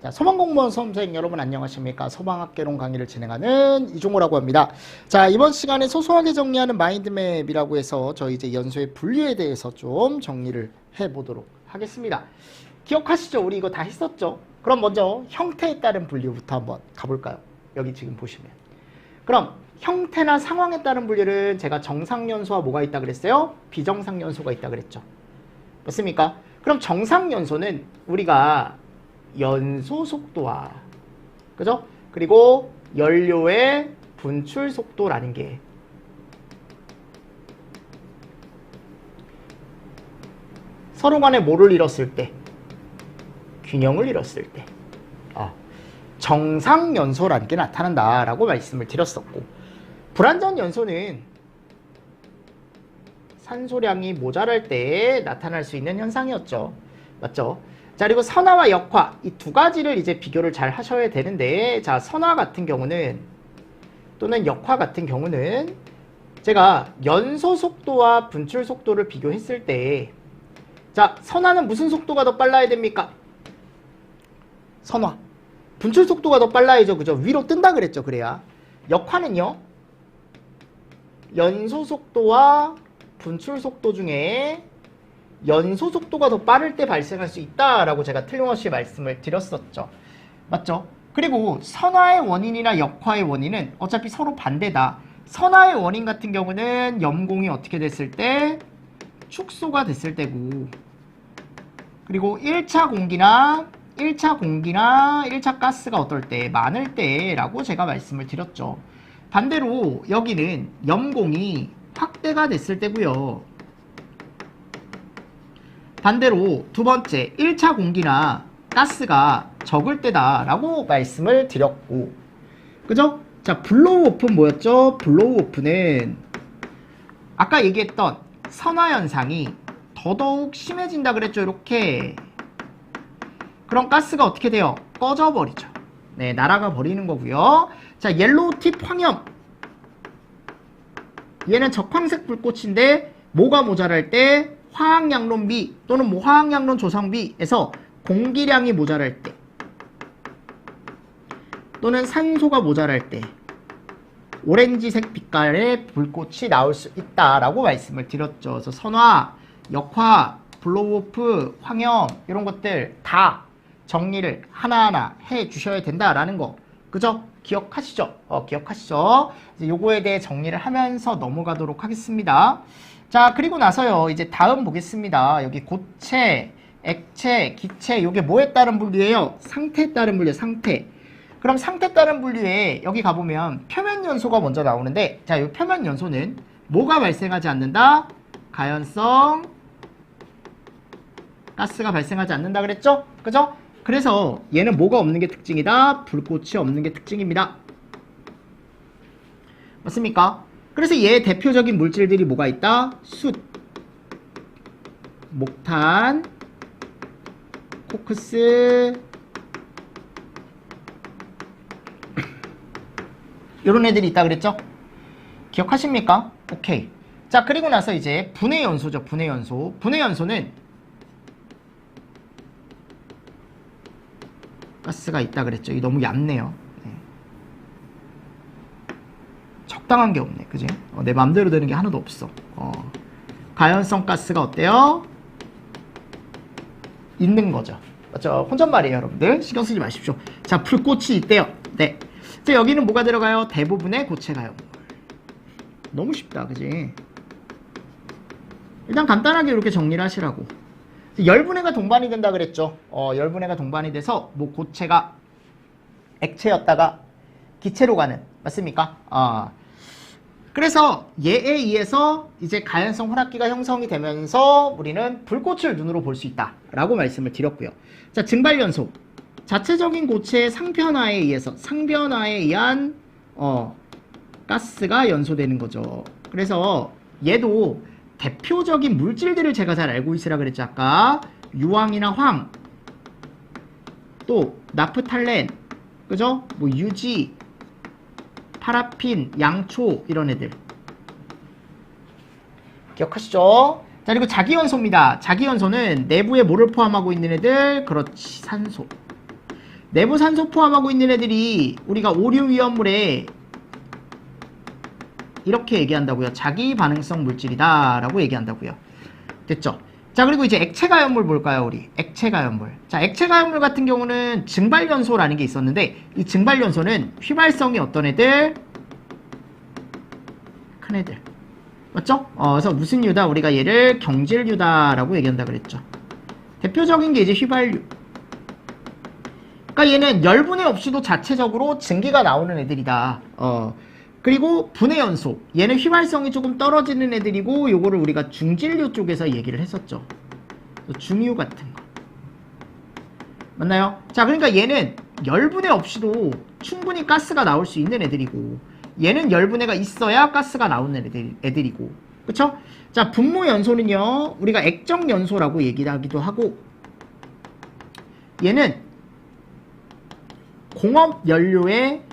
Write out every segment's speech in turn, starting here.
자, 소방공무원 수험생 여러분 안녕하십니까? 소방학개론 강의를 진행하는 이종호라고 합니다. 자, 이번 시간에 소소하게 정리하는 마인드맵이라고 해서 저희 이제 연소의 분류에 대해서 좀 정리를 해보도록 하겠습니다. 기억하시죠? 우리 이거 다 했었죠? 그럼 먼저 형태에 따른 분류부터 한번 가볼까요? 여기 지금 보시면. 그럼 형태나 상황에 따른 분류는 제가 정상연소와 뭐가 있다 그랬어요? 비정상연소가 있다 그랬죠. 맞습니까? 그럼 정상연소는 우리가 연소 속도와 그죠? 그리고 연료의 분출 속도라는 게 서로 간에 뭐를 잃었을 때? 균형을 잃었을 때 정상연소라는 게 나타난다라고 말씀을 드렸었고, 불완전연소는 산소량이 모자랄 때 나타날 수 있는 현상이었죠. 맞죠? 자, 그리고 선화와 역화 이 두 가지를 이제 비교를 잘 하셔야 되는데, 자, 선화 같은 경우는 또는 역화 같은 경우는 제가 연소 속도와 분출 속도를 비교했을 때, 자, 선화는 무슨 속도가 더 빨라야 됩니까? 선화. 분출 속도가 더 빨라야죠. 그죠? 위로 뜬다 그랬죠. 그래야. 역화는요, 연소 속도와 분출 속도 중에 연소 속도가 더 빠를 때 발생할 수 있다라고 제가 틀림없이 말씀을 드렸었죠. 맞죠? 그리고 선화의 원인이나 역화의 원인은 어차피 서로 반대다. 선화의 원인 같은 경우는 염공이 어떻게 됐을 때? 축소가 됐을 때고, 그리고 1차 공기나 1차 가스가 어떨 때? 많을 때라고 제가 말씀을 드렸죠. 반대로 여기는 염공이 확대가 됐을 때고요. 반대로 두 번째 1차 공기나 가스가 적을 때다라고 말씀을 드렸고, 그죠? 자, 블로우 오픈 뭐였죠? 블로우 오픈은 아까 얘기했던 선화 현상이 더더욱 심해진다 그랬죠. 이렇게. 그럼 가스가 어떻게 돼요? 꺼져 버리죠. 네, 날아가 버리는 거고요. 자, 옐로우 팁 황염. 얘는 적황색 불꽃인데 뭐가 모자랄 때? 화학양론비 또는 뭐 화학양론 조성비에서 공기량이 모자랄 때 또는 산소가 모자랄 때 오렌지색 빛깔의 불꽃이 나올 수 있다라고 말씀을 드렸죠. 그래서 선화, 역화, 블로우오프, 황염 이런 것들 다 정리를 하나하나 해 주셔야 된다라는 거. 그죠? 기억하시죠? 기억하시죠? 이제 요거에 대해 정리를 하면서 넘어가도록 하겠습니다. 자, 그리고 나서요, 이제 다음 보겠습니다. 여기 고체, 액체, 기체, 요게 뭐에 따른 분류예요? 상태에 따른 분류, 상태. 그럼 상태에 따른 분류에 여기 가보면 표면 연소가 먼저 나오는데, 자, 요 표면 연소는 뭐가 발생하지 않는다? 가연성 가스가 발생하지 않는다 그랬죠? 그죠? 그래서 얘는 뭐가 없는 게 특징이다? 불꽃이 없는 게 특징입니다. 맞습니까? 그래서 얘 대표적인 물질들이 뭐가 있다? 숯, 목탄, 코크스 이런 애들이 있다 그랬죠? 기억하십니까? 오케이. 자, 그리고 나서 이제 분해 연소죠. 분해 연소. 분해 연소는 가스가 있다 그랬죠. 이게 너무 얇네요. 네. 적당한 게 없네. 그지? 내 맘대로 되는 게 하나도 없어. 가연성 가스가 어때요? 있는 거죠. 맞죠? 혼잣말이에요, 여러분들. 신경 쓰지 마십시오. 자, 불꽃이 있대요. 네. 자, 여기는 뭐가 들어가요? 대부분의 고체 가연물. 너무 쉽다. 그지? 일단 간단하게 이렇게 정리를 하시라고. 열분해가 동반이 된다 그랬죠. 열분해가 동반이 돼서 뭐 고체가 액체였다가 기체로 가는, 맞습니까? 그래서 얘에 의해서 이제 가연성 혼합기가 형성이 되면서 우리는 불꽃을 눈으로 볼 수 있다라고 말씀을 드렸고요. 자, 증발연소. 자체적인 고체의 상변화에 의한 가스가 연소되는 거죠. 그래서 얘도 대표적인 물질들을 제가 잘 알고 있으라 그랬죠. 아까 유황이나 황, 또 나프탈렌, 그죠? 뭐 유지, 파라핀, 양초 이런 애들 기억하시죠? 자, 그리고 자기연소입니다. 자기연소는 내부에 뭐를 포함하고 있는 애들? 그렇지, 산소. 내부 산소 포함하고 있는 애들이 우리가 오류 위험물에 이렇게 얘기한다고요. 자기 반응성 물질이다 라고 얘기한다고요. 됐죠? 자, 그리고 이제 액체가연물 볼까요, 우리? 액체가연물. 자, 액체가연물 같은 경우는 증발연소라는 게 있었는데, 이 증발연소는 휘발성이 어떤 애들? 큰 애들. 맞죠? 그래서 무슨 유다? 우리가 얘를 경질유다라고 얘기한다 그랬죠. 대표적인 게 이제 휘발유. 그러니까 얘는 열분해 없이도 자체적으로 증기가 나오는 애들이다. 그리고 분해연소. 얘는 휘발성이 조금 떨어지는 애들이고, 요거를 우리가 중질유 쪽에서 얘기를 했었죠. 중유 같은 거. 맞나요? 자, 그러니까 얘는 열분해 없이도 충분히 가스가 나올 수 있는 애들이고, 얘는 열분해가 있어야 가스가 나오는 애들이고. 그쵸? 자, 분모연소는요, 우리가 액정연소라고 얘기하기도 하고, 얘는 공업연료의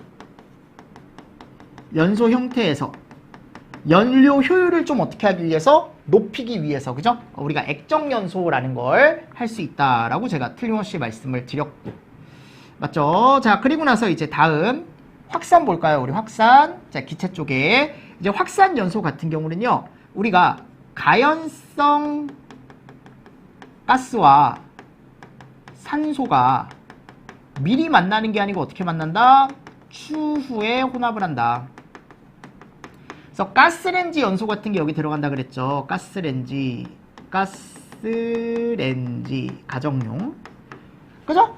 연소 형태에서 연료 효율을 좀 어떻게 하기 위해서 높이기 위해서, 그죠? 우리가 액정연소라는 걸 할 수 있다라고 제가 틀림없이 말씀을 드렸고, 맞죠? 자, 그리고 나서 이제 다음 확산 볼까요? 우리 확산. 자, 기체 쪽에 이제 확산연소 같은 경우는요, 우리가 가연성 가스와 산소가 미리 만나는 게 아니고 어떻게 만난다? 추후에 혼합을 한다. 그래서 가스렌지 연소 같은 게 여기 들어간다 그랬죠. 가스렌지 가정용. 그죠?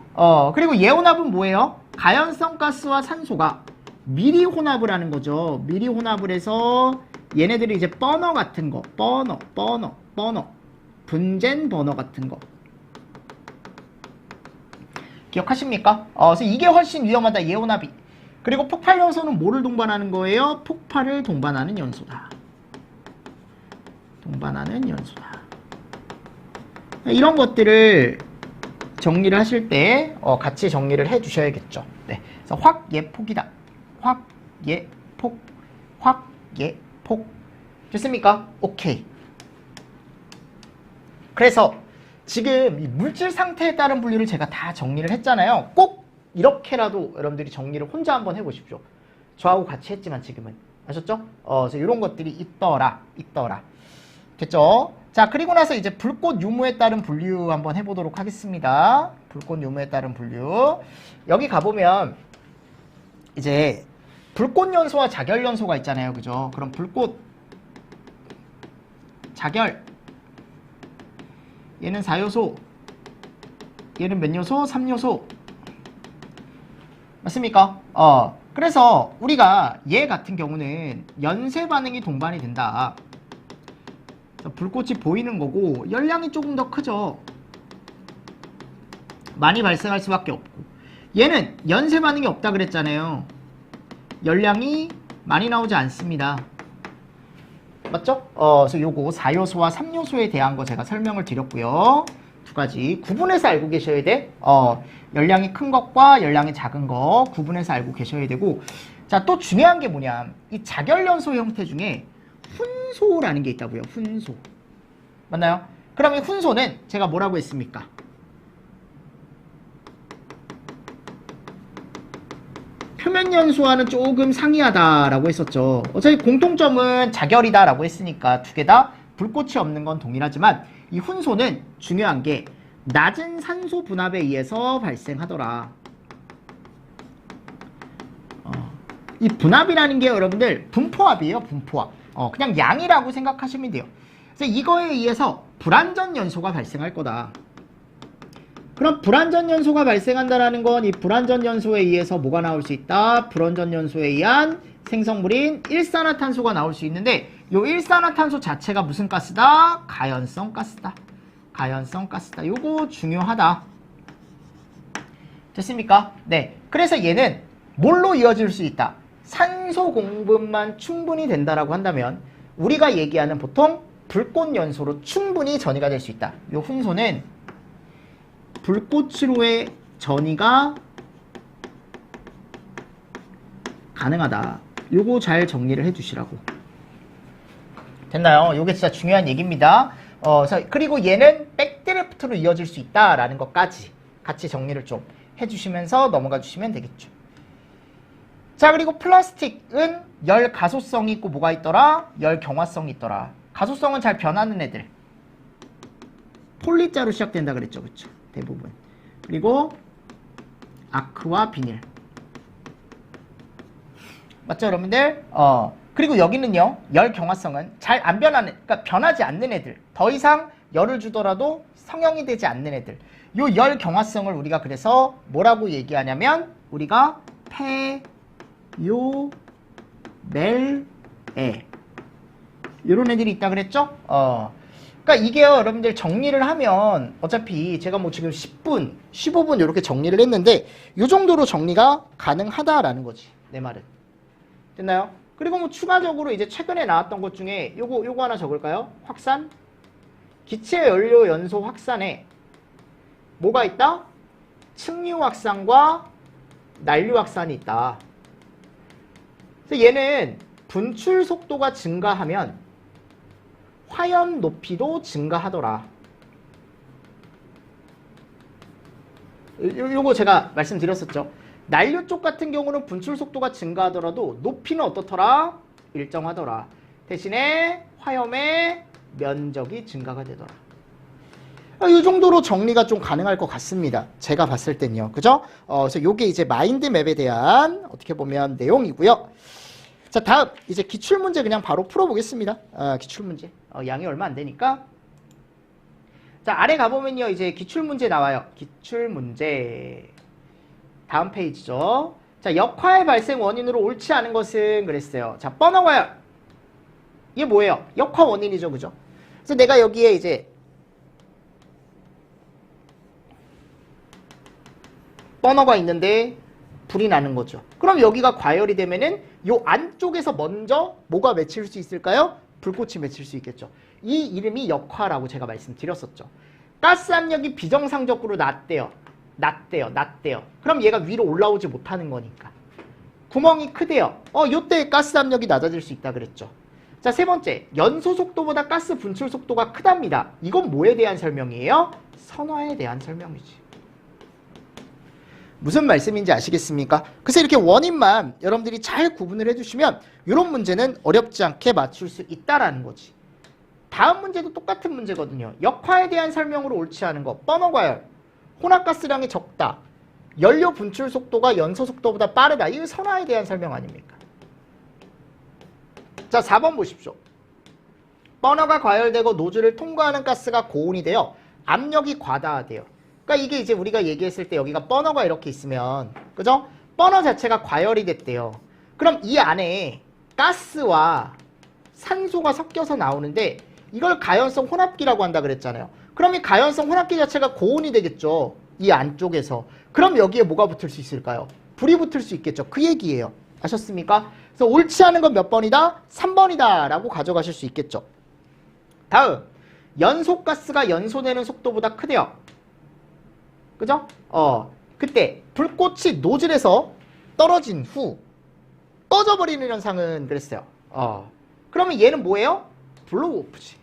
그리고 예혼합은 뭐예요? 가연성 가스와 산소가 미리 혼합을 하는 거죠. 미리 혼합을 해서 얘네들이 이제 버너 같은 거, 버너, 분젠 버너 같은 거. 기억하십니까? 그래서 이게 훨씬 위험하다, 예혼합이. 그리고 폭발 연소는 뭐를 동반하는 거예요? 폭발을 동반하는 연소다. 동반하는 연소다. 이런 것들을 정리를 하실 때 같이 정리를 해 주셔야겠죠. 네. 그래서 확예폭이다. 확예폭. 확예폭. 됐습니까? 오케이. 그래서 지금 이 물질 상태에 따른 분류를 제가 다 정리를 했잖아요. 꼭 이렇게라도 여러분들이 정리를 혼자 한번 해보십시오. 저하고 같이 했지만 지금은. 아셨죠? 그래서 이런 것들이 있더라. 됐죠? 자, 그리고 나서 이제 불꽃 유무에 따른 분류 한번 해보도록 하겠습니다. 불꽃 유무에 따른 분류. 여기 가보면 이제 불꽃 연소와 자결 연소가 있잖아요. 그죠? 그럼 불꽃, 자결. 얘는 4요소. 얘는 몇 요소? 3요소. 맞습니까? 그래서 우리가 얘 같은 경우는 연쇄 반응이 동반이 된다. 불꽃이 보이는 거고 열량이 조금 더 크죠. 많이 발생할 수밖에 없고, 얘는 연쇄 반응이 없다 그랬잖아요. 열량이 많이 나오지 않습니다. 맞죠? 그래서 요거 4요소와 3요소에 대한 거 제가 설명을 드렸고요. 두 가지 구분해서 알고 계셔야 돼. 열량이 큰 것과 열량이 작은 거 구분해서 알고 계셔야 되고, 자, 또 중요한 게 뭐냐, 이 자결연소 형태 중에 훈소라는 게 있다고요. 훈소. 맞나요? 그러면 훈소는 제가 뭐라고 했습니까? 표면 연소와는 조금 상이하다라고 했었죠. 어차피 공통점은 자결이다라고 했으니까 두 개 다 불꽃이 없는 건 동일하지만, 이 훈소는 중요한 게 낮은 산소 분압에 의해서 발생하더라. 이 분압이라는 게 여러분들 분포압이에요. 분포압. 그냥 양이라고 생각하시면 돼요. 그래서 이거에 의해서 불완전 연소가 발생할 거다. 그럼 불완전 연소가 발생한다라는 건 이 불완전 연소에 의해서 뭐가 나올 수 있다? 불완전 연소에 의한 생성물인 일산화탄소가 나올 수 있는데, 이 일산화탄소 자체가 무슨 가스다? 가연성 가스다. 가연성 가스다. 요거 중요하다. 됐습니까? 네. 그래서 얘는 뭘로 이어질 수 있다? 산소 공급만 충분히 된다라고 한다면 우리가 얘기하는 보통 불꽃 연소로 충분히 전이가 될 수 있다. 요 훈소는 불꽃으로의 전이가 가능하다. 요거 잘 정리를 해주시라고. 됐나요? 요게 진짜 중요한 얘기입니다. 그리고 얘는 백드래프트로 이어질 수 있다라는 것까지 같이 정리를 좀 해주시면서 넘어가 주시면 되겠죠. 자, 그리고 플라스틱은 열 가소성이 있고 뭐가 있더라? 열 경화성이 있더라. 가소성은 잘 변하는 애들. 폴리자로 시작된다 그랬죠. 그쵸? 대부분. 그리고 아크와 비닐. 맞죠, 여러분들? 그리고 여기는요, 열 경화성은 잘 안 변하는, 그러니까 변하지 않는 애들. 더 이상 열을 주더라도 성형이 되지 않는 애들. 요 열 경화성을 우리가 그래서 뭐라고 얘기하냐면, 우리가 페요멜에 이런 애들이 있다 그랬죠? 그러니까 이게요, 여러분들 정리를 하면 어차피 제가 뭐 지금 10분, 15분 이렇게 정리를 했는데 요 정도로 정리가 가능하다라는 거지. 내 말은. 됐나요? 그리고 뭐 추가적으로 이제 최근에 나왔던 것 중에 요거 하나 적을까요? 확산? 기체 연료 연소 확산에 뭐가 있다? 층류 확산과 난류 확산이 있다. 그래서 얘는 분출 속도가 증가하면 화염 높이도 증가하더라. 요거 제가 말씀드렸었죠. 난류 쪽 같은 경우는 분출 속도가 증가하더라도 높이는 어떻더라? 일정하더라. 대신에 화염의 면적이 증가가 되더라. 이 정도로 정리가 좀 가능할 것 같습니다. 제가 봤을 땐요. 그죠? 그래서 요게 이제 마인드맵에 대한 어떻게 보면 내용이고요. 자, 다음 이제 기출문제 그냥 바로 풀어보겠습니다. 기출문제. 양이 얼마 안 되니까. 자, 아래 가보면요. 이제 기출문제 나와요. 기출문제. 다음 페이지죠. 자, 역화의 발생 원인으로 옳지 않은 것은 그랬어요. 자, 뻔어과열. 이게 뭐예요? 역화 원인이죠. 그죠? 그래서 내가 여기에 이제 버너가 있는데 불이 나는 거죠. 그럼 여기가 과열이 되면은 요 안쪽에서 먼저 뭐가 맺힐 수 있을까요? 불꽃이 맺힐 수 있겠죠. 이 이름이 역화라고 제가 말씀드렸었죠. 가스 압력이 비정상적으로 낮대요. 그럼 얘가 위로 올라오지 못하는 거니까. 구멍이 크대요. 요때 가스 압력이 낮아질 수 있다 그랬죠. 자, 세 번째. 연소 속도보다 가스 분출 속도가 크답니다. 이건 뭐에 대한 설명이에요? 선화에 대한 설명이지. 무슨 말씀인지 아시겠습니까? 그래서 이렇게 원인만 여러분들이 잘 구분을 해주시면 이런 문제는 어렵지 않게 맞출 수 있다라는 거지. 다음 문제도 똑같은 문제거든요. 역화에 대한 설명으로 옳지 않은 거. 뻔어과열. 혼합가스량이 적다. 연료 분출 속도가 연소 속도보다 빠르다. 이거 선화에 대한 설명 아닙니까? 자, 4번 보십시오. 버너가 과열되고 노즐을 통과하는 가스가 고온이 되어 압력이 과다하대요. 그러니까 이게 이제 우리가 얘기했을 때 여기가 버너가 이렇게 있으면, 그죠? 버너 자체가 과열이 됐대요. 그럼 이 안에 가스와 산소가 섞여서 나오는데 이걸 가연성 혼합기라고 한다 그랬잖아요. 그럼 이 가연성 혼합기 자체가 고온이 되겠죠. 이 안쪽에서. 그럼 여기에 뭐가 붙을 수 있을까요? 불이 붙을 수 있겠죠. 그 얘기예요. 아셨습니까? 그래서 옳지 않은 건 몇 번이다? 3번이다 라고 가져가실 수 있겠죠. 다음. 연소가스가 연소되는 속도보다 크대요. 그죠? 그때 불꽃이 노즐에서 떨어진 후 꺼져버리는 현상은 그랬어요. 그러면 얘는 뭐예요? 블로우오프지.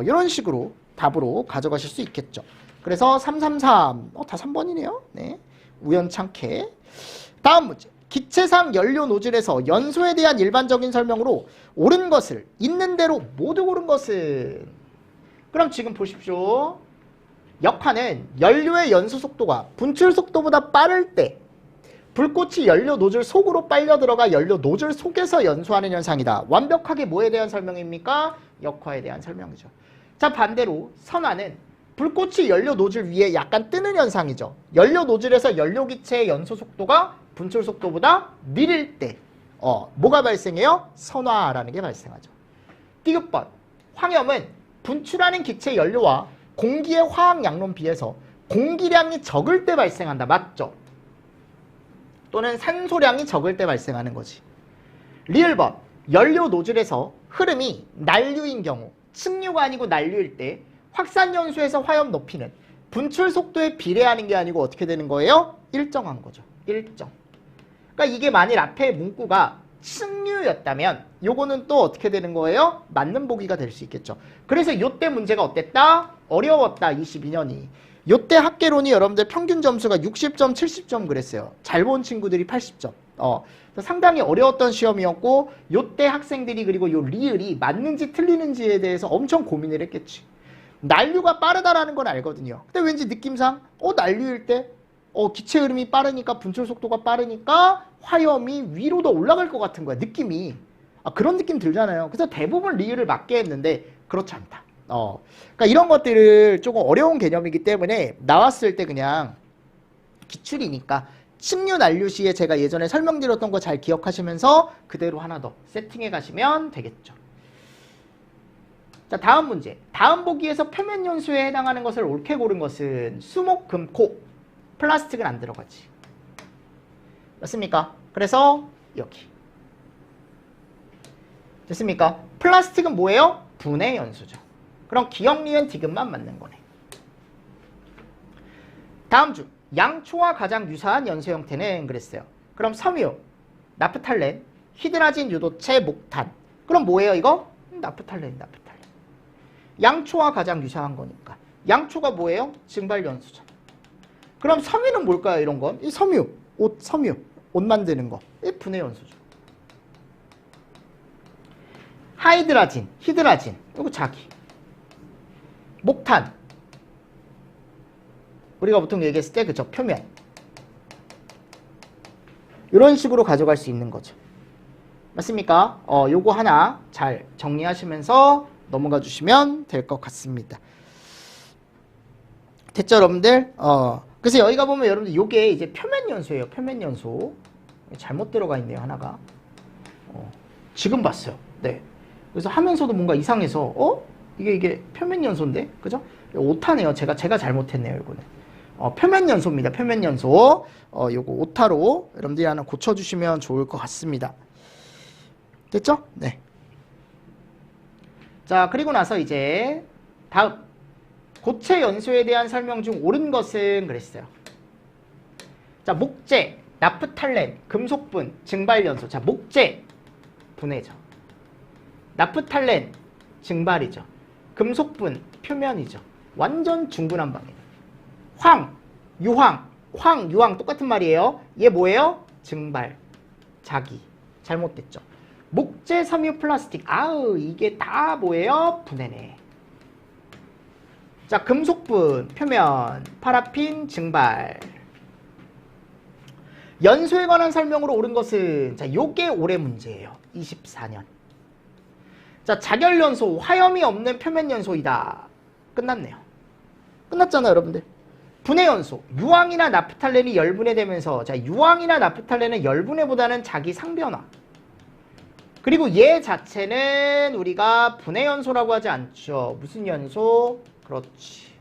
이런 식으로 답으로 가져가실 수 있겠죠. 그래서 333. 다 3번이네요. 네. 우연찮게. 다음 문제. 기체상 연료 노즐에서 연소에 대한 일반적인 설명으로 옳은 것을 있는 대로 모두 고른 것은. 그럼 지금 보십시오. 역화는 연료의 연소 속도가 분출 속도보다 빠를 때 불꽃이 연료 노즐 속으로 빨려 들어가 연료 노즐 속에서 연소하는 현상이다. 완벽하게 뭐에 대한 설명입니까? 역화에 대한 설명이죠. 자, 반대로 선화는 불꽃이 연료 노즐 위에 약간 뜨는 현상이죠. 연료 노즐에서 연료 기체의 연소 속도가 분출 속도보다 느릴 때 뭐가 발생해요? 선화라는 게 발생하죠. 디귿번. 황염은 분출하는 기체 연료와 공기의 화학 양론 비해서 공기량이 적을 때 발생한다. 맞죠? 또는 산소량이 적을 때 발생하는 거지. 리을번. 연료 노즐에서 흐름이 난류인 경우, 층류가 아니고 난류일 때 확산연소에서 화염 높이는 분출 속도에 비례하는 게 아니고 어떻게 되는 거예요? 일정한 거죠. 일정. 그러니까 이게 만일 앞에 문구가 층류였다면 요거는 또 어떻게 되는 거예요? 맞는 보기가 될 수 있겠죠. 그래서 요때 문제가 어땠다? 어려웠다. 22년이. 요때 학계론이 여러분들 평균 점수가 60점, 70점 그랬어요. 잘 본 친구들이 80점. 상당히 어려웠던 시험이었고 요때 학생들이 그리고 요 리을이 맞는지 틀리는지에 대해서 엄청 고민을 했겠지. 난류가 빠르다라는 건 알거든요. 근데 왠지 느낌상 난류일 때 기체 흐름이 빠르니까 분출 속도가 빠르니까 화염이 위로 더 올라갈 것 같은 거야. 느낌이. 그런 느낌 들잖아요. 그래서 대부분 리을을 맞게 했는데 그렇지 않다. 그러니까 이런 것들을 조금 어려운 개념이기 때문에 나왔을 때 그냥 기출이니까 침류 난류 시에 제가 예전에 설명드렸던 거 잘 기억하시면서 그대로 하나 더 세팅해 가시면 되겠죠. 자, 다음 문제. 다음 보기에서 표면 연소에 해당하는 것을 옳게 고른 것은 수목, 금, 코. 플라스틱은 안 들어가지. 맞습니까? 그래서 여기. 됐습니까? 플라스틱은 뭐예요? 분해 연소죠. 그럼 기억, 니은, 디귿만 맞는 거네. 다음 중 양초와 가장 유사한 연소 형태는 그랬어요. 그럼 섬유, 나프탈렌, 히드라진 유도체, 목탄. 그럼 뭐예요 이거? 나프탈렌. 양초와 가장 유사한 거니까. 양초가 뭐예요? 증발 연소죠. 그럼 섬유는 뭘까요 이런 건? 이 섬유, 섬유, 옷 만드는 거. 이 분해 연소죠. 하이드라진, 히드라진. 이거 자기. 목탄. 우리가 보통 얘기했을 때 그죠? 표면. 이런 식으로 가져갈 수 있는 거죠. 맞습니까? 요거 하나 잘 정리하시면서 넘어가 주시면 될 것 같습니다. 됐죠, 여러분들? 그래서 여기가 보면 여러분들 요게 이제 표면 연소예요. 표면 연소. 잘못 들어가 있네요, 하나가. 지금 봤어요. 네. 그래서 하면서도 뭔가 이상해서 이게 표면 연소인데, 그죠? 오타네요. 제가 잘못했네요, 이거는. 표면 연소입니다. 표면 연소. 요거 오타로 여러분들이 하나 고쳐주시면 좋을 것 같습니다. 됐죠? 네. 자, 그리고 나서 이제 다음 고체 연소에 대한 설명 중 옳은 것은 그랬어요. 자, 목재, 나프탈렌, 금속분, 증발 연소. 자, 목재 분해죠. 나프탈렌 증발이죠. 금속분 표면이죠. 완전 중구난방이에요. 유황 똑같은 말이에요. 얘 뭐예요? 증발, 자기. 잘못됐죠. 목재, 섬유, 플라스틱. 이게 다 뭐예요? 분해네. 자, 금속분 표면, 파라핀 증발. 연소에 관한 설명으로 옳은 것은 요게 올해 문제예요. 24년. 자, 자결연소, 화염이 없는 표면연소이다. 끝났네요. 끝났잖아요, 여러분들. 분해연소, 유황이나 나프탈렌이 열분해되면서, 자, 유황이나 나프탈렌은 열분해보다는 자기 상변화. 그리고 얘 자체는 우리가 분해연소라고 하지 않죠. 무슨 연소? 그렇지.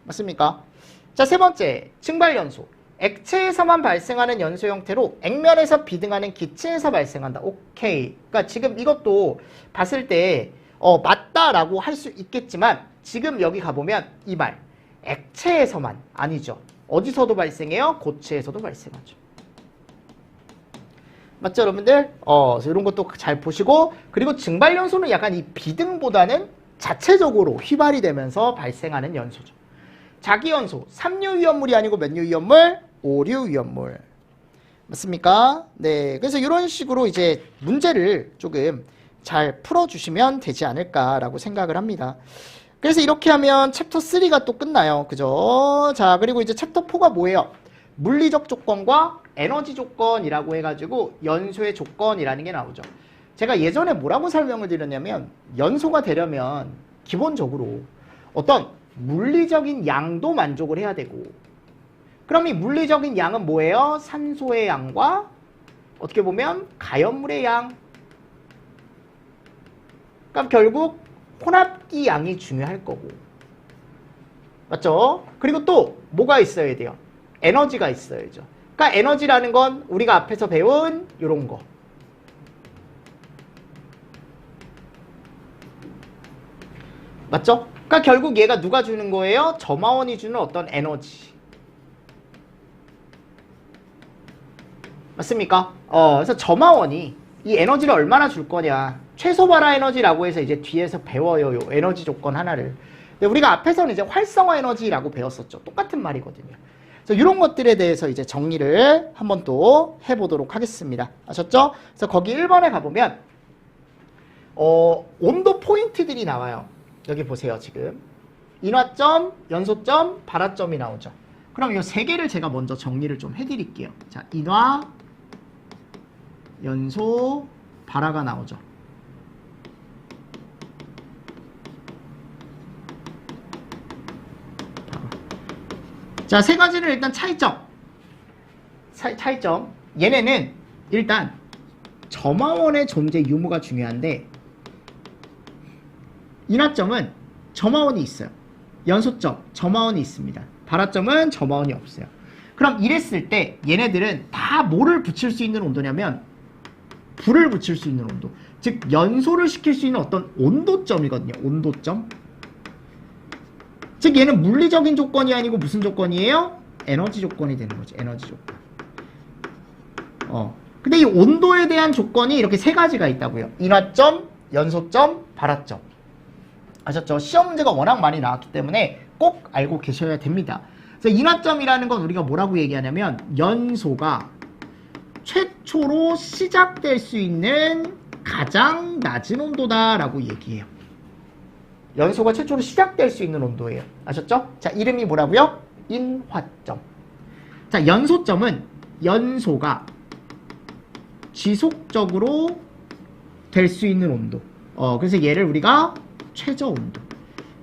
맞습니까? 자, 세 번째, 증발연소. 액체에서만 발생하는 연소 형태로 액면에서 비등하는 기체에서 발생한다. 오케이. 그러니까 지금 이것도 봤을 때 맞다라고 할 수 있겠지만 지금 여기 가보면 이 말 액체에서만 아니죠. 어디서도 발생해요? 고체에서도 발생하죠. 맞죠, 여러분들? 이런 것도 잘 보시고, 그리고 증발연소는 약간 이 비등보다는 자체적으로 휘발이 되면서 발생하는 연소죠. 자기연소, 3류위험물이 아니고 몇 류위험물? 5류위험물. 맞습니까? 네. 그래서 이런 식으로 이제 문제를 조금 잘 풀어주시면 되지 않을까라고 생각을 합니다. 그래서 이렇게 하면 챕터 3가 또 끝나요. 그죠? 자, 그리고 이제 챕터 4가 뭐예요? 물리적 조건과 에너지 조건이라고 해가지고 연소의 조건이라는 게 나오죠. 제가 예전에 뭐라고 설명을 드렸냐면 연소가 되려면 기본적으로 어떤 물리적인 양도 만족을 해야 되고, 그럼 이 물리적인 양은 뭐예요? 산소의 양과 어떻게 보면 가연물의 양. 그럼 결국 혼합기 양이 중요할 거고. 맞죠? 그리고 또 뭐가 있어야 돼요? 에너지가 있어야죠. 그러니까 에너지라는 건 우리가 앞에서 배운 이런 거. 맞죠? 그러니까 결국 얘가 누가 주는 거예요? 점화원이 주는 어떤 에너지. 맞습니까? 그래서 점화원이 이 에너지를 얼마나 줄 거냐. 최소 발화 에너지라고 해서 이제 뒤에서 배워요. 요 에너지 조건 하나를. 근데 우리가 앞에서는 이제 활성화 에너지라고 배웠었죠. 똑같은 말이거든요. 그래서 이런 것들에 대해서 이제 정리를 한번 또 해보도록 하겠습니다. 아셨죠? 그래서 거기 1번에 가보면 온도 포인트들이 나와요. 여기 보세요. 지금 인화점, 연소점, 발화점이 나오죠. 그럼 이 세 개를 제가 먼저 정리를 좀 해드릴게요. 자, 인화, 연소, 발화가 나오죠. 자, 세 가지는 일단 차이점. 차이점. 얘네는 일단 점화원의 존재 유무가 중요한데 인화점은 점화원이 있어요. 연소점, 점화원이 있습니다. 발화점은 점화원이 없어요. 그럼 이랬을 때 얘네들은 다 뭐를 붙일 수 있는 온도냐면 불을 붙일 수 있는 온도. 즉 연소를 시킬 수 있는 어떤 온도점이거든요. 온도점. 즉 얘는 물리적인 조건이 아니고 무슨 조건이에요? 에너지 조건이 되는 거죠. 에너지 조건. 근데 이 온도에 대한 조건이 이렇게 세 가지가 있다고요. 인화점, 연소점, 발화점. 아셨죠? 시험 문제가 워낙 많이 나왔기 때문에 꼭 알고 계셔야 됩니다. 그래서 인화점이라는 건 우리가 뭐라고 얘기하냐면 연소가 최초로 시작될 수 있는 가장 낮은 온도다라고 얘기해요. 연소가 최초로 시작될 수 있는 온도예요. 아셨죠? 자, 이름이 뭐라고요? 인화점. 자, 연소점은 연소가 지속적으로 될 수 있는 온도. 그래서 얘를 우리가 최저 온도.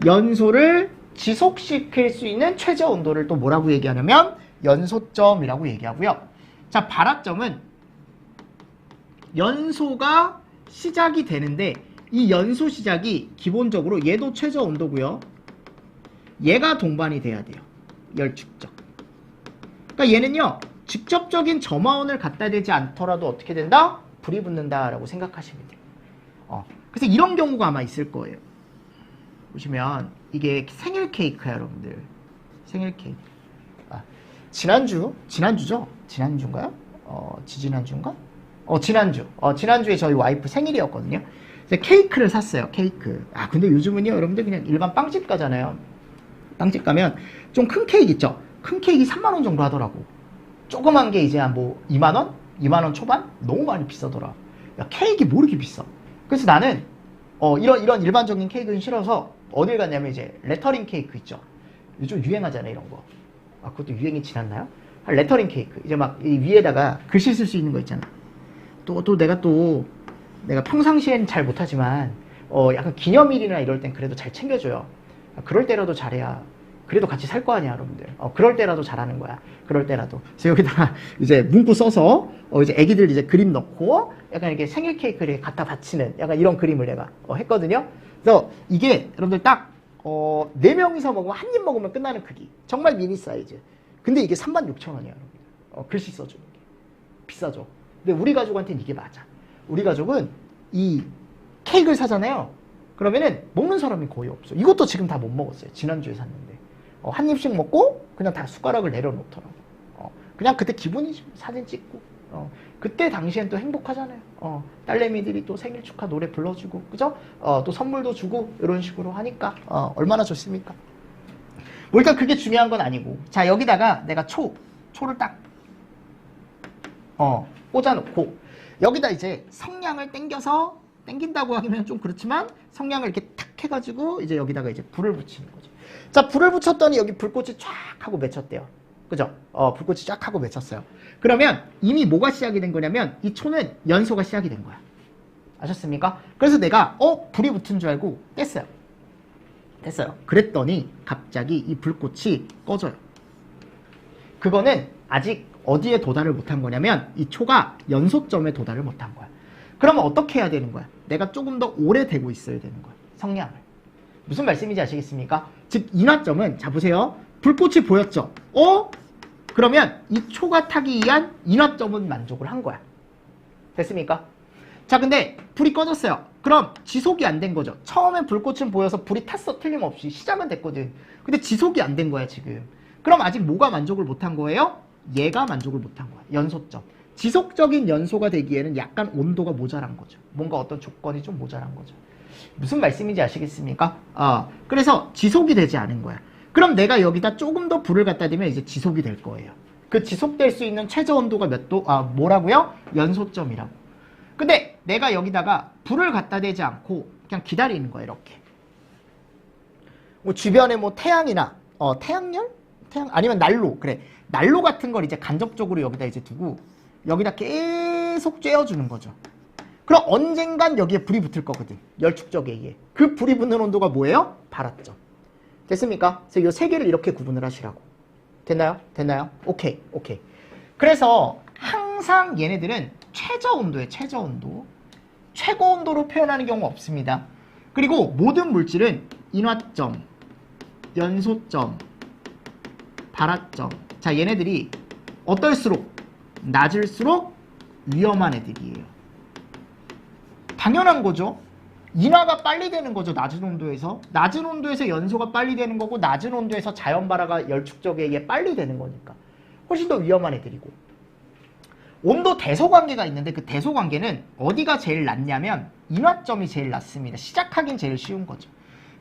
연소를 지속시킬 수 있는 최저 온도를 또 뭐라고 얘기하냐면 연소점이라고 얘기하고요. 자, 발화점은 연소가 시작이 되는데 이 연소 시작이 기본적으로 얘도 최저 온도고요. 얘가 동반이 돼야 돼요. 열축적. 그러니까 얘는요. 직접적인 점화원을 갖다 대지 않더라도 어떻게 된다? 불이 붙는다라고 생각하시면 돼요. 그래서 이런 경우가 아마 있을 거예요. 보시면 이게 생일 케이크야, 여러분들. 생일 케이크. 지난주죠? 지난주인가요? 지지난주인가? 지난주에 저희 와이프 생일이었거든요. 그래서 케이크를 샀어요. 케이크. 근데 요즘은요, 여러분들 그냥 일반 빵집 가잖아요. 빵집 가면 좀 큰 케이크 있죠? 큰 케이크 3만원 정도 하더라고. 조그만 게 이제 뭐 2만원? 2만원 초반? 너무 많이 비싸더라. 야, 케이크 뭐 이렇게 비싸? 그래서 나는 이런 일반적인 케이크는 싫어서 어딜 갔냐면 이제 레터링 케이크 있죠. 요즘 유행하잖아요, 이런 거. 그것도 유행이 지났나요? 레터링 케이크. 이제 막 이 위에다가 글씨 쓸 수 있는 거 있잖아. 내가 평상시엔 잘 못하지만 약간 기념일이나 이럴 땐 그래도 잘 챙겨줘요. 그럴 때라도 잘해야 그래도 같이 살 거 아니야, 여러분들. 그럴 때라도 잘하는 거야. 그럴 때라도. 그래서 여기다가 이제 문구 써서 이제 애기들 이제 그림 넣고 약간 이렇게 생일 케이크를 갖다 바치는 약간 이런 그림을 내가 했거든요. 그래서 이게 여러분들 딱 4명이서 먹으면 한 입 먹으면 끝나는 크기. 정말 미니 사이즈. 근데 이게 36,000원이야, 여러분들. 글씨 써주는 게. 비싸죠. 근데 우리 가족한테는 이게 맞아. 우리 가족은 이 케이크를 사잖아요. 그러면은 먹는 사람이 거의 없어. 이것도 지금 다 못 먹었어요. 지난주에 샀는데. 한 입씩 먹고 그냥 다 숟가락을 내려놓더라고. 그냥 그때 기분이지. 사진 찍고. 그때 당시엔 또 행복하잖아요. 딸내미들이 또 생일 축하 노래 불러주고, 그죠? 또 선물도 주고 이런 식으로 하니까 얼마나 좋습니까? 뭐 일단 그게 중요한 건 아니고, 자, 여기다가 내가 초를 딱 꽂아놓고 여기다 이제 성냥을 땡긴다고 하기는 좀 그렇지만 성냥을 이렇게 탁 해가지고 이제 여기다가 이제 불을 붙이는 거죠. 자, 불을 붙였더니 여기 불꽃이 쫙 하고 맺혔대요. 그죠? 불꽃이 쫙 하고 맺혔어요. 그러면 이미 뭐가 시작이 된 거냐면 이 초는 연소가 시작이 된 거야. 아셨습니까? 그래서 내가 불이 붙은 줄 알고 뗐어요. 그랬더니 갑자기 이 불꽃이 꺼져요. 그거는 아직 어디에 도달을 못한 거냐면 이 초가 연소점에 도달을 못한 거야. 그러면 어떻게 해야 되는 거야? 내가 조금 더 오래 대고 있어야 되는 거야. 성냥을. 무슨 말씀인지 아시겠습니까? 즉 인화점은, 자 보세요. 불꽃이 보였죠? 그러면 이 초가 타기 위한 인화점은 만족을 한 거야. 됐습니까? 자, 근데 불이 꺼졌어요. 그럼 지속이 안 된 거죠. 처음엔 불꽃은 보여서 불이 탔어. 틀림없이. 시작은 됐거든. 근데 지속이 안 된 거야, 지금. 그럼 아직 뭐가 만족을 못한 거예요? 얘가 만족을 못한 거야. 연소점. 지속적인 연소가 되기에는 약간 온도가 모자란 거죠. 뭔가 어떤 조건이 좀 모자란 거죠. 무슨 말씀인지 아시겠습니까? 그래서 지속이 되지 않은 거야. 그럼 내가 여기다 조금 더 불을 갖다 대면 이제 지속이 될 거예요. 그 지속될 수 있는 최저 온도가 몇 도? 뭐라고요? 연소점이라고. 근데 내가 여기다가 불을 갖다 대지 않고 그냥 기다리는 거야, 이렇게. 뭐 주변에 뭐 태양이나 태양열? 아니면 난로. 그래. 난로 같은 걸 이제 간접적으로 여기다 이제 두고 여기다 계속 쬐어주는 거죠. 그럼 언젠간 여기에 불이 붙을 거거든. 열축적에 의해. 그 불이 붙는 온도가 뭐예요? 발화점. 됐습니까? 그래서 이 세 개를 이렇게 구분을 하시라고. 됐나요? 됐나요? 오케이. 그래서 항상 얘네들은 최저 온도에 최저 온도. 최고 온도로 표현하는 경우 없습니다. 그리고 모든 물질은 인화점, 연소점, 발화점. 자, 얘네들이 어떨수록 낮을수록 위험한 애들이에요. 당연한 거죠. 인화가 빨리 되는 거죠. 낮은 온도에서. 낮은 온도에서 연소가 빨리 되는 거고 낮은 온도에서 자연 발화가 열축적에 의해 빨리 되는 거니까. 훨씬 더 위험한 애들이고. 온도 대소 관계가 있는데 그 대소 관계는 어디가 제일 낮냐면 인화점이 제일 낮습니다. 시작하긴 제일 쉬운 거죠.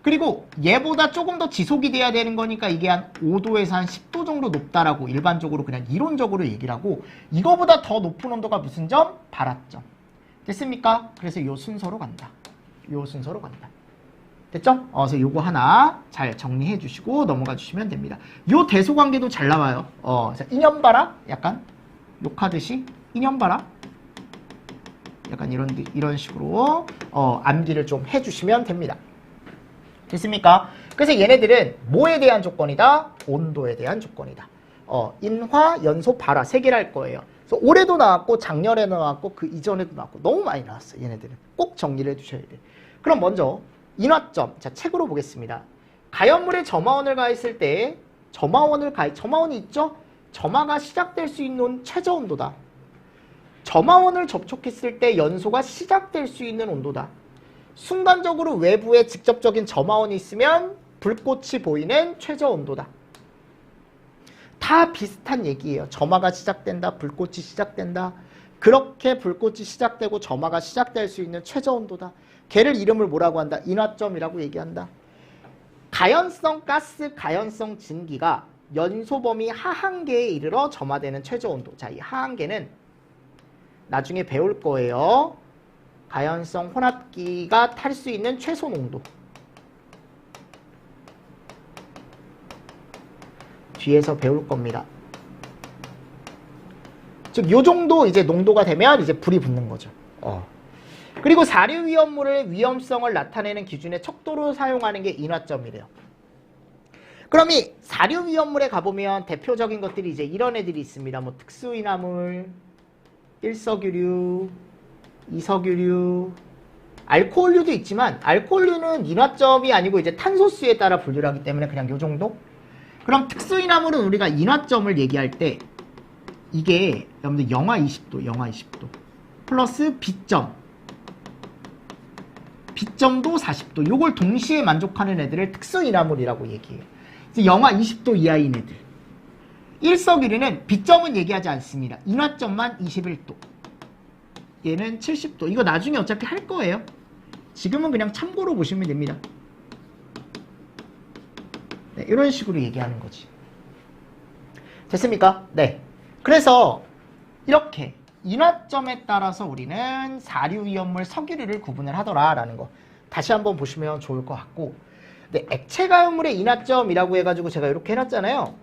그리고 얘보다 조금 더 지속이 돼야 되는 거니까 이게 한 5도에서 한 10도 정도 높다라고 일반적으로 그냥 이론적으로 얘기를 하고 이거보다 더 높은 온도가 무슨 점? 발화점. 됐습니까? 그래서 요 순서로 간다. 요 순서로 간다. 됐죠? 그래서 요거 하나 잘 정리해 주시고 넘어가 주시면 됩니다. 요 대소 관계도 잘 나와요. 인연바라? 약간 욕하듯이 인연바라? 약간 이런 식으로 암기를 좀 해주시면 됩니다. 됐습니까? 그래서 얘네들은 뭐에 대한 조건이다? 온도에 대한 조건이다. 인화, 연소, 발화 세 개를 할 거예요. 그래서 올해도 나왔고 작년에도 나왔고 그 이전에도 나왔고 너무 많이 나왔어요. 얘네들은 꼭 정리를 해두셔야 돼. 그럼 먼저 인화점. 자, 책으로 보겠습니다. 가연물에 점화원을 가했을 때 점화원이 있죠? 점화가 시작될 수 있는 최저 온도다. 점화원을 접촉했을 때 연소가 시작될 수 있는 온도다. 순간적으로 외부에 직접적인 점화원이 있으면 불꽃이 보이는 최저 온도다. 다 비슷한 얘기예요. 점화가 시작된다. 불꽃이 시작된다. 그렇게 불꽃이 시작되고 점화가 시작될 수 있는 최저 온도다. 걔를 이름을 뭐라고 한다? 인화점이라고 얘기한다. 가연성 가스, 가연성 진기가 연소 범위 하한계에 이르러 점화되는 최저 온도. 자, 이 하한계는 나중에 배울 거예요. 가연성 혼합기가 탈 수 있는 최소 농도. 뒤에서 배울 겁니다. 즉, 요 정도 이제 농도가 되면 이제 불이 붙는 거죠. 그리고 사류 위험물의 위험성을 나타내는 기준의 척도로 사용하는 게 인화점이래요. 그럼 이 사류 위험물에 가보면 대표적인 것들이 이제 이런 애들이 있습니다. 뭐 특수인화물, 일석유류, 이석유류, 알코올류도 있지만 알코올류는 인화점이 아니고 이제 탄소수에 따라 분류를 하기 때문에 그냥 요 정도? 그럼 특수인화물은 우리가 인화점을 얘기할 때 이게 여러분들 영하 20도 플러스 B점 B점도 40도 요걸 동시에 만족하는 애들을 특수인화물이라고 얘기해요. 영하 20도 이하인 애들. 일석유류는 B점은 얘기하지 않습니다. 인화점만 21도. 얘는 70도. 이거 나중에 어차피 할 거예요. 지금은 그냥 참고로 보시면 됩니다. 네, 이런 식으로 얘기하는 거지. 됐습니까? 네. 그래서 이렇게 인화점에 따라서 우리는 사류위험물, 석유류를 구분을 하더라라는 거 다시 한번 보시면 좋을 것 같고, 네, 액체가연물의 인화점이라고 해가지고 제가 이렇게 해놨잖아요.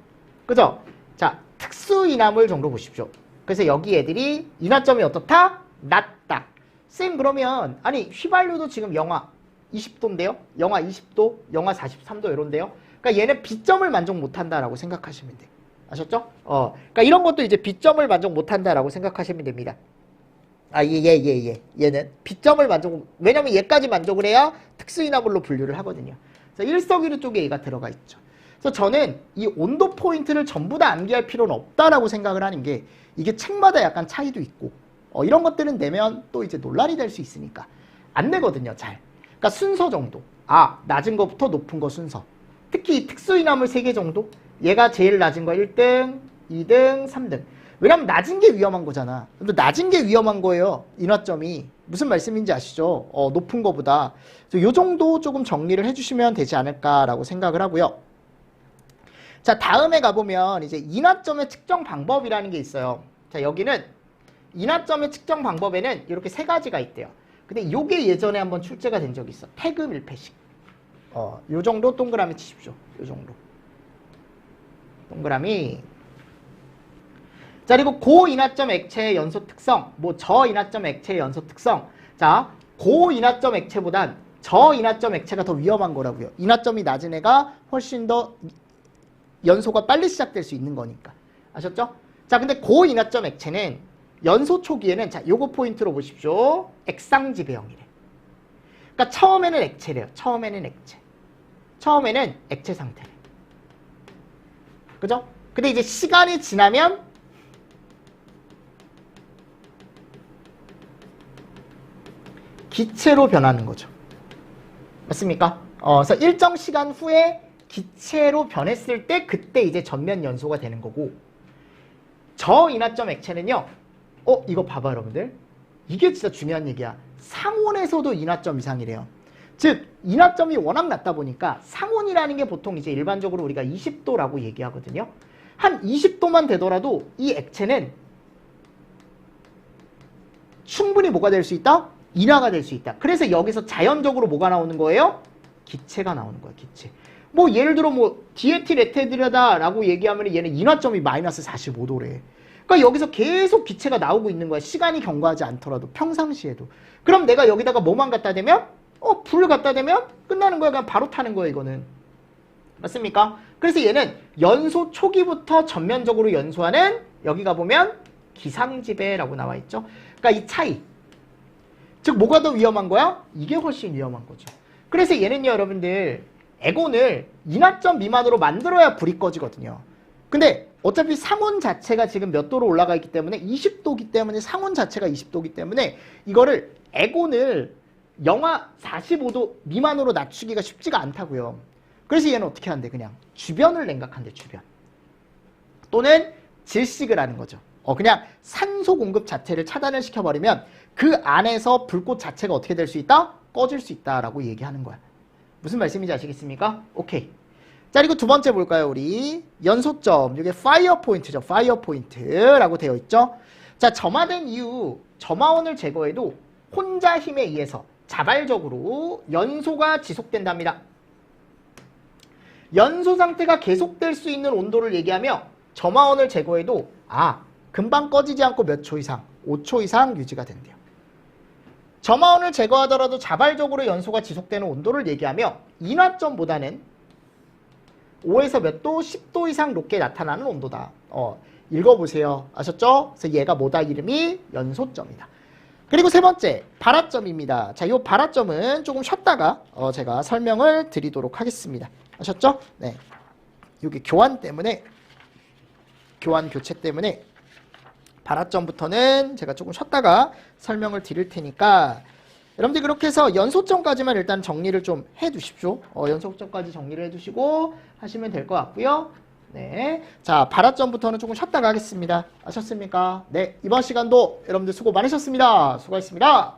그죠? 자, 특수인화물 정도 보십시오. 그래서 여기 애들이 인화점이 어떻다? 낮다. 쌤, 그러면 아니 휘발유도 지금 영하 20도인데요? 영하 20도, 영하 43도 이런데요? 그러니까 얘는 B점을 만족 못한다라고 생각하시면 돼요. 아셨죠? 그러니까 이런 것도 이제 B점을 만족 못한다라고 생각하시면 됩니다. 얘는 B점을 왜냐면 얘까지 만족을 해야 특수인화물로 분류를 하거든요. 그래서 일석유류 쪽에 얘가 들어가 있죠. 그래서 저는 이 온도 포인트를 전부 다 암기할 필요는 없다라고 생각을 하는 게, 이게 책마다 약간 차이도 있고, 이런 것들은 내면 또 이제 논란이 될 수 있으니까 안 내거든요, 잘. 그러니까 순서 정도. 낮은 거부터 높은 거 순서. 특히 이 특수인화물 3개 정도. 얘가 제일 낮은 거 1등, 2등, 3등. 왜냐면 낮은 게 위험한 거잖아. 근데 낮은 게 위험한 거예요, 인화점이. 무슨 말씀인지 아시죠? 높은 거보다. 요 정도 조금 정리를 해주시면 되지 않을까라고 생각을 하고요. 자, 다음에 가보면 이제 인하점의 측정 방법이라는 게 있어요. 자, 여기는 인하점의 측정 방법에는 이렇게 세 가지가 있대요. 근데 요게 예전에 한번 출제가 된 적이 있어. 태그 밀폐식. 요 정도 동그라미 치십시오. 요 정도. 동그라미. 자, 그리고 고인하점 액체의 연소 특성, 뭐 저인하점 액체의 연소 특성. 자, 고인하점 액체보단 저인하점 액체가 더 위험한 거라고요. 인하점이 낮은 애가 훨씬 더 연소가 빨리 시작될 수 있는 거니까. 아셨죠? 자, 근데 고인하점 액체는 연소 초기에는, 자, 요거 포인트로 보십시오. 액상지 배형이래. 그러니까 처음에는 액체래요. 처음에는 액체. 처음에는 액체 상태래. 그죠? 근데 이제 시간이 지나면 기체로 변하는 거죠. 맞습니까? 그래서 일정 시간 후에 기체로 변했을 때 그때 이제 전면 연소가 되는 거고, 저인하점 액체는요. 이거 봐봐 여러분들. 이게 진짜 중요한 얘기야. 상온에서도 인하점 이상이래요. 즉 인하점이 워낙 낮다 보니까 상온이라는 게 보통 이제 일반적으로 우리가 20도라고 얘기하거든요. 한 20도만 되더라도 이 액체는 충분히 뭐가 될 수 있다? 인하가 될 수 있다. 그래서 여기서 자연적으로 뭐가 나오는 거예요? 기체가 나오는 거야, 기체. 뭐 예를 들어 뭐 디에틸에테르다라고 얘기하면 얘는 인하점이 마이너스 45도래. 그러니까 여기서 계속 기체가 나오고 있는 거야. 시간이 경과하지 않더라도 평상시에도. 그럼 내가 여기다가 뭐만 갖다 대면? 불을 갖다 대면 끝나는 거야. 그냥 바로 타는 거야, 이거는. 맞습니까? 그래서 얘는 연소 초기부터 전면적으로 연소하는, 여기 가보면 기상지배라고 나와 있죠. 그러니까 이 차이. 즉 뭐가 더 위험한 거야? 이게 훨씬 위험한 거죠. 그래서 얘는요, 여러분들, 에곤을 인하점 미만으로 만들어야 불이 꺼지거든요. 근데 어차피 상온 자체가 지금 몇 도로 올라가 있기 때문에 20도기 때문에, 상온 자체가 20도기 때문에 이거를 에곤을 영하 45도 미만으로 낮추기가 쉽지가 않다고요. 그래서 얘는 어떻게 한대? 그냥 주변을 냉각한대, 주변. 또는 질식을 하는 거죠. 그냥 산소 공급 자체를 차단을 시켜버리면 그 안에서 불꽃 자체가 어떻게 될 수 있다? 꺼질 수 있다라고 얘기하는 거야. 무슨 말씀인지 아시겠습니까? 오케이. 자, 그리고 두 번째 볼까요, 우리? 연소점. 이게 파이어 포인트죠. 파이어 포인트라고 되어 있죠. 자, 점화된 이후 점화원을 제거해도 혼자 힘에 의해서 자발적으로 연소가 지속된답니다. 연소 상태가 계속될 수 있는 온도를 얘기하며 점화원을 제거해도 금방 꺼지지 않고 몇 초 이상, 5초 이상 유지가 된대요. 점화원을 제거하더라도 자발적으로 연소가 지속되는 온도를 얘기하며 인하점보다는 5에서 몇 도, 10도 이상 높게 나타나는 온도다. 읽어보세요. 아셨죠? 그래서 얘가 뭐다? 이름이 연소점이다. 그리고 세 번째, 발화점입니다. 자, 이 발화점은 조금 쉬었다가 제가 설명을 드리도록 하겠습니다. 아셨죠? 네. 여기 교환 때문에, 교환 교체 때문에 발화점부터는 제가 조금 쉬었다가 설명을 드릴 테니까 여러분들 그렇게 해서 연소점까지만 일단 정리를 좀 해두십시오. 연소점까지 정리를 해두시고 하시면 될 것 같고요. 네, 자, 발화점부터는 조금 쉬었다가 하겠습니다. 아셨습니까? 네, 이번 시간도 여러분들 수고 많으셨습니다. 수고하셨습니다.